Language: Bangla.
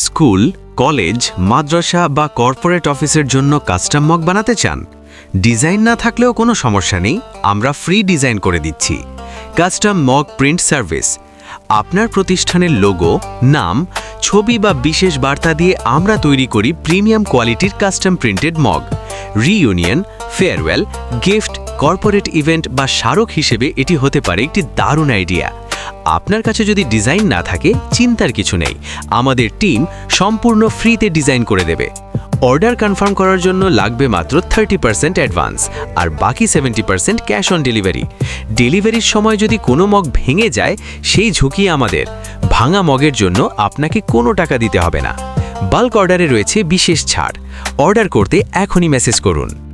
স্কুল, কলেজ, মাদ্রাসা বা কর্পোরেট অফিসের জন্য কাস্টম মগ বানাতে চান? ডিজাইন না থাকলেও কোনো সমস্যা নেই, আমরা ফ্রি ডিজাইন করে দিচ্ছি। Custom mug print service. আপনার প্রতিষ্ঠানের লোগো, নাম, ছবি বা বিশেষ বার্তা দিয়ে আমরা তৈরি করি প্রিমিয়াম কোয়ালিটির custom printed mug. Reunion, farewell, gift, corporate event বা স্মারক হিসেবে এটি হতে পারে একটি দারুণ আইডিয়া। আপনার কাছে যদি ডিজাইন না থাকে, চিন্তার কিছু নেই, আমাদের টিম সম্পূর্ণ ফ্রিতে ডিজাইন করে দেবে। অর্ডার কনফার্ম করার জন্য লাগবে মাত্র 30% অ্যাডভান্স আর বাকি 70% ক্যাশ অন ডেলিভারি। ডেলিভারির সময় যদি কোনো মগ ভেঙে যায়, সেই ঝুঁকি আমাদের। ভাঙা মগের জন্য আপনাকে কোনো টাকা দিতে হবে না। বাল্ক অর্ডারে রয়েছে বিশেষ ছাড়। অর্ডার করতে এখনই মেসেজ করুন।